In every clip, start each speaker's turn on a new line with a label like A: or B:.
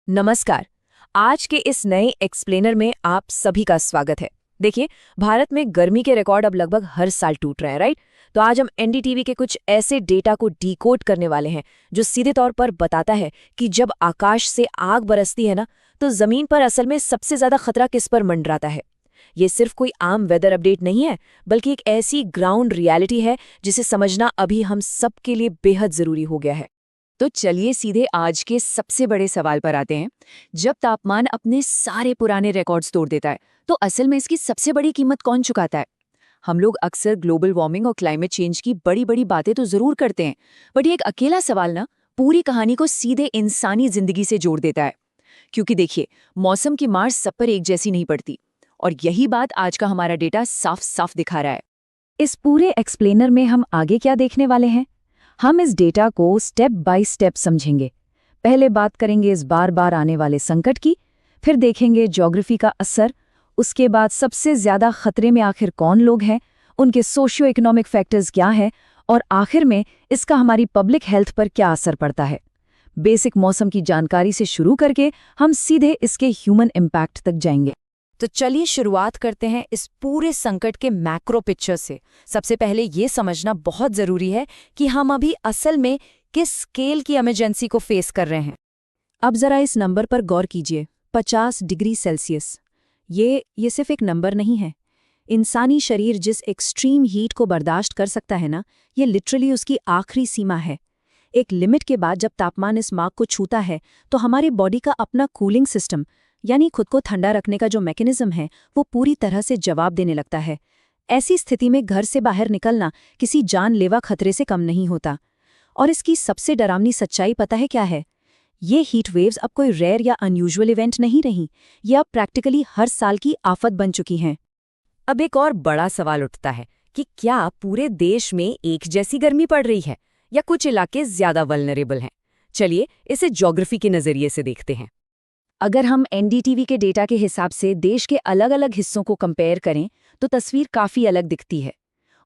A: नमस्कार। आज के इस नए एक्सप्लेनर में आप सभी का स्वागत है। देखिए, भारत में गर्मी के रिकॉर्ड अब लगभग हर साल टूट रहे हैं, राइट? तो आज हम एनडीटीवी के कुछ ऐसे डेटा को डिकोड करने वाले हैं जो सीधे तौर पर बताता है कि जब आकाश से आग बरसती है ना, तो जमीन पर असल में सबसे ज्यादा खतरा किस पर मंडराता है। ये सिर्फ कोई आम वेदर अपडेट नहीं है, बल्कि एक ऐसी ग्राउंड रियलिटी है जिसे समझना अभी हम सबके लिए बेहद जरूरी हो गया है।
B: तो चलिए सीधे आज के सबसे बड़े सवाल पर आते हैं। जब तापमान अपने सारे पुराने रिकॉर्ड्स तोड़ देता है, तो असल में इसकी सबसे बड़ी कीमत कौन चुकाता है? हम लोग अक्सर ग्लोबल वार्मिंग और क्लाइमेट चेंज की बड़ी बड़ी बातें तो जरूर करते हैं, बट ये एक अकेला सवाल ना पूरी कहानी को सीधे इंसानी जिंदगी से जोड़ देता है। क्योंकि देखिए, मौसम की मार सब पर एक जैसी नहीं पड़ती, और यही बात आज का हमारा डेटा साफ साफ दिखा रहा है।
C: इस पूरे एक्सप्लेनर में हम आगे क्या देखने वाले हैं? हम इस डेटा को स्टेप बाय स्टेप समझेंगे। पहले बात करेंगे इस बार बार आने वाले संकट की, फिर देखेंगे ज्योग्राफी का असर, उसके बाद सबसे ज्यादा खतरे में आखिर कौन लोग हैं, उनके सोशियो इकोनॉमिक फैक्टर्स क्या हैं, और आखिर में इसका हमारी पब्लिक हेल्थ पर क्या असर पड़ता है। बेसिक मौसम की जानकारी से शुरू करके हम सीधे इसके ह्यूमन इम्पैक्ट तक जाएंगे।
A: तो चलिए शुरुआत करते हैं इस पूरे संकट के मैक्रो पिक्चर से। सबसे पहले ये समझना बहुत जरूरी है कि हम अभी असल में किस स्केल की इमरजेंसी को फेस कर रहे हैं।
C: अब जरा इस नंबर पर गौर कीजिए, 50 डिग्री सेल्सियस। ये सिर्फ एक नंबर नहीं है। इंसानी शरीर जिस एक्सट्रीम हीट को बर्दाश्त कर सकता है ना, ये लिटरली उसकी आखिरी सीमा है। एक लिमिट के बाद जब तापमान इस मार्क को छूता है, तो हमारे बॉडी का अपना कूलिंग सिस्टम, यानी खुद को ठंडा रखने का जो मैकेनिज्म है, वो पूरी तरह से जवाब देने लगता है। ऐसी स्थिति में घर से बाहर निकलना किसी जानलेवा खतरे से कम नहीं होता। और इसकी सबसे डरावनी सच्चाई पता है क्या है? ये हीट वेव्स अब कोई रेयर या अनयूजुअल इवेंट नहीं रही, ये अब प्रैक्टिकली हर साल की आफत बन चुकी हैं।
A: अब एक और बड़ा सवाल उठता है कि क्या पूरे देश में एक जैसी गर्मी पड़ रही है या कुछ इलाके ज्यादा वल्नरेबल हैं। चलिए इसे ज्योग्राफी के नजरिए से देखते हैं।
C: अगर हम एनडीटीवी के डेटा के हिसाब से देश के अलग अलग हिस्सों को कंपेयर करें, तो तस्वीर काफी अलग दिखती है।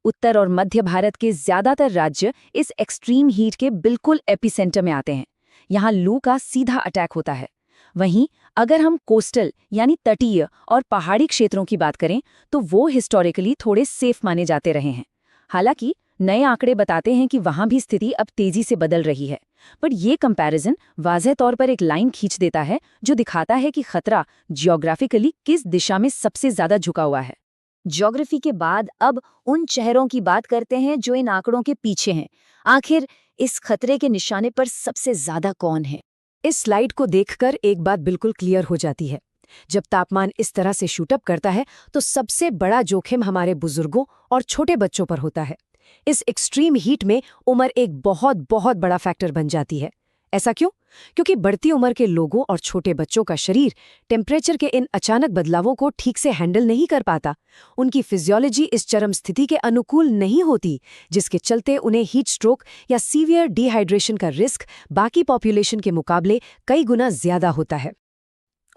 C: उत्तर और मध्य भारत के ज्यादातर राज्य इस एक्सट्रीम हीट के बिल्कुल एपिसेंटर में आते हैं। यहाँ लू का सीधा अटैक होता है। वहीं अगर हम कोस्टल यानी तटीय और पहाड़ी क्षेत्रों की बात करें, तो वो हिस्टोरिकली थोड़े सेफ माने जाते रहे हैं। हालांकि नए आंकड़े बताते हैं कि वहां भी स्थिति अब तेजी से बदल रही है। पर ये कंपैरिजन वाज़ेह तौर पर एक लाइन खींच देता है जो दिखाता है कि खतरा जियोग्राफिकली किस दिशा में सबसे ज्यादा झुका हुआ है। ज्योग्राफी के बाद अब उन शहरों की बात करते हैं जो इन आंकड़ों के पीछे हैं। आखिर इस खतरे के निशाने पर सबसे ज्यादा कौन है?
A: इस स्लाइड को देखकर एक बात बिल्कुल क्लियर हो जाती है। जब तापमान इस तरह से शूटअप करता है, तो सबसे बड़ा जोखिम हमारे बुजुर्गों और छोटे बच्चों पर होता है। इस एक्सट्रीम हीट में उम्र एक बहुत बहुत बड़ा फैक्टर बन जाती है। ऐसा क्यों? क्योंकि बढ़ती उम्र के लोगों और छोटे बच्चों का शरीर टेम्परेचर के इन अचानक बदलावों को ठीक से हैंडल नहीं कर पाता। उनकी फिजियोलॉजी इस चरम स्थिति के अनुकूल नहीं होती, जिसके चलते उन्हें हीट स्ट्रोक या सीवियर डिहाइड्रेशन का रिस्क बाकी पॉपुलेशन के मुकाबले कई गुना ज्यादा होता है।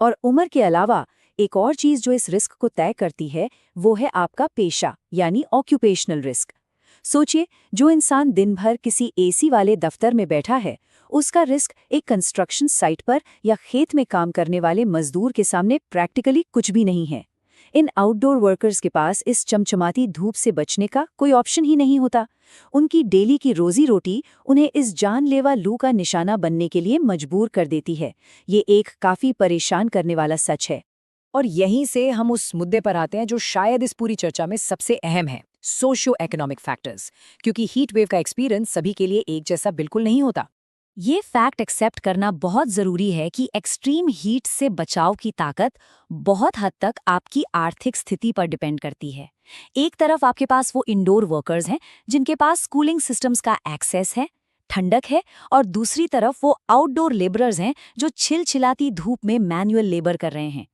C: और उम्र के अलावा एक और चीज जो इस रिस्क को तय करती है, वो है आपका पेशा यानी ऑक्यूपेशनल रिस्क। सोचिए, जो इंसान दिन भर किसी एसी वाले दफ्तर में बैठा है, उसका रिस्क एक कंस्ट्रक्शन साइट पर या खेत में काम करने वाले मजदूर के सामने प्रैक्टिकली कुछ भी नहीं है। इन आउटडोर वर्कर्स के पास इस चमचमाती धूप से बचने का कोई ऑप्शन ही नहीं होता। उनकी डेली की रोजी रोटी उन्हें इस जानलेवा लू का निशाना बनने के लिए मजबूर कर देती है। ये एक काफी परेशान करने वाला सच है।
A: और यहीं से हम उस मुद्दे पर आते हैं जो शायद इस पूरी चर्चा में सबसे अहम है, सोशियो इकोनॉमिक फैक्टर्स। क्योंकि हीट वेव का एक्सपीरियंस सभी के लिए एक जैसा बिल्कुल नहीं होता।
C: ये फैक्ट एक्सेप्ट करना बहुत जरूरी है कि एक्सट्रीम हीट से बचाव की ताकत बहुत हद तक आपकी आर्थिक स्थिति पर डिपेंड करती है। एक तरफ आपके पास वो इंडोर वर्कर्स हैं जिनके पास कूलिंग सिस्टम्स का एक्सेस है, ठंडक है, और दूसरी तरफ वो आउटडोर लेबरर्स हैं जो छिलछिलाती धूप में मैनुअल लेबर कर रहे हैं।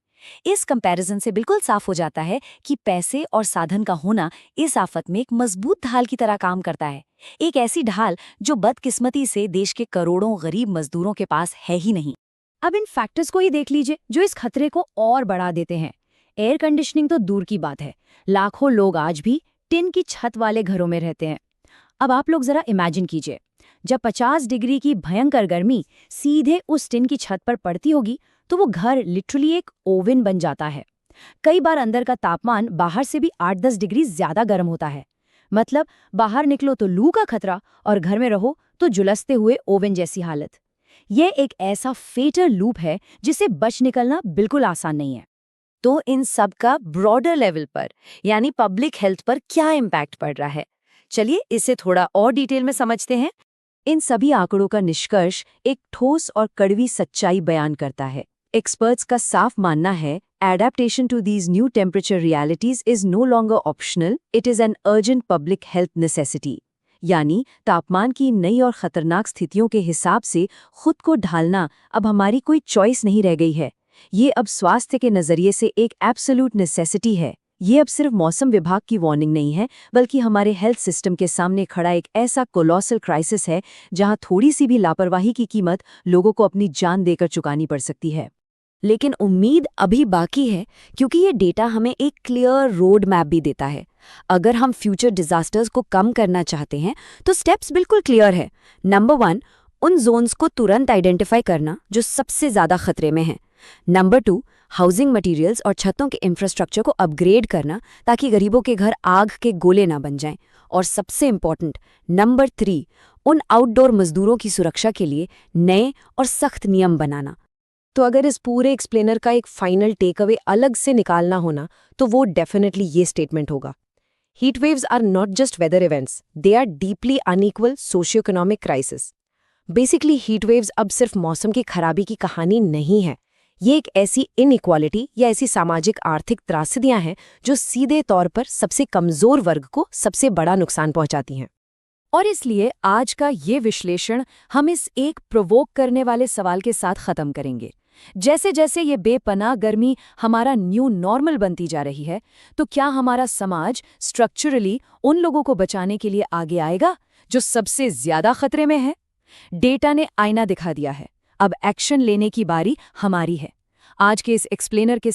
C: इस कंपैरिजन से बिल्कुल साफ हो जाता है कि पैसे और साधन का होना इस आफत में एक मजबूत ढाल की तरह काम करता है। एक ऐसी ढाल जो बदकिस्मती से देश के करोड़ों गरीब मजदूरों के पास है ही नहीं। अब इन फैक्टर्स को ही देख लीजिए जो इस खतरे को और बढ़ा देते हैं। एयर कंडीशनिंग तो दूर की बात है, लाखों लोग आज भी टिन की छत वाले घरों में रहते हैं। अब आप लोग जरा इमेजिन कीजिए, जब 50 डिग्री की भयंकर गर्मी सीधे उस टिन की छत पर पड़ती होगी तो वो घर लिटरली एक ओवन बन जाता है। कई बार अंदर का तापमान बाहर से भी 8-10 डिग्री ज्यादा गर्म होता है। मतलब बाहर निकलो तो लू का खतरा और घर में रहो तो झुलसते हुए ओवन जैसी हालत। ये एक ऐसा फेटल लूप है जिसे बच निकलना बिल्कुल आसान नहीं है।
B: तो इन सब का ब्रॉडर लेवल पर यानी पब्लिक हेल्थ पर क्या इम्पैक्ट पड़ रहा है, चलिए इसे थोड़ा और डिटेल में समझते हैं। इन सभी आंकड़ों का निष्कर्ष एक ठोस और कड़वी सच्चाई बयान करता है। एक्सपर्ट्स का साफ मानना है, adaptation to these new temperature realities is no longer optional, it is an urgent public health necessity. यानी तापमान की नई और खतरनाक स्थितियों के हिसाब से खुद को ढालना अब हमारी कोई चॉइस नहीं रह गई है। ये अब स्वास्थ्य के नजरिए से एक एब्सोल्यूट नेसेसिटी है। ये अब सिर्फ मौसम विभाग की वार्निंग नहीं है, बल्कि हमारे हेल्थ सिस्टम के सामने खड़ा एक ऐसा कोलोसल क्राइसिस है जहां थोड़ी सी भी लापरवाही की कीमत लोगों को अपनी जान देकर चुकानी पड़ सकती है।
C: लेकिन उम्मीद अभी बाकी है, क्योंकि ये डेटा हमें एक क्लियर रोड मैप भी देता है। अगर हम फ्यूचर डिजास्टर्स को कम करना चाहते हैं तो स्टेप्स बिल्कुल क्लियर है। नंबर 1, उन जोन्स को तुरंत आइडेंटिफाई करना जो सबसे ज्यादा खतरे में हैं। नंबर 2, हाउसिंग मटेरियल्स और छतों के इंफ्रास्ट्रक्चर को अपग्रेड करना ताकि गरीबों के घर आग के गोले ना बन जाएं। और सबसे इम्पोर्टेंट नंबर 3, उन आउटडोर मजदूरों की सुरक्षा के लिए नए और सख्त नियम बनाना।
A: तो अगर इस पूरे एक्सप्लेनर का एक फाइनल टेक अवे अलग से निकालना होना तो वो डेफिनेटली ये स्टेटमेंट होगा, heat waves are not just weather events, they are deeply unequal socio economic crisis. Basically heat waves अब सिर्फ मौसम की खराबी की कहानी नहीं है, ये एक ऐसी इनइक्वालिटी या ऐसी सामाजिक आर्थिक त्रासदियां हैं जो सीधे तौर पर सबसे कमजोर वर्ग को सबसे बड़ा नुकसान पहुंचाती हैं। और इसलिए आज का ये विश्लेषण हम इस एक प्रोवोक करने वाले सवाल के साथ खत्म करेंगे। जैसे जैसे ये बेपनाह गर्मी हमारा न्यू नॉर्मल बनती जा रही है, तो क्या हमारा समाज स्ट्रक्चरली उन लोगों को बचाने के लिए आगे आएगा जो सबसे ज्यादा खतरे में है? डेटा ने आईना दिखा दिया है, अब एक्शन लेने की बारी हमारी है। आज के इस एक्सप्लेनर के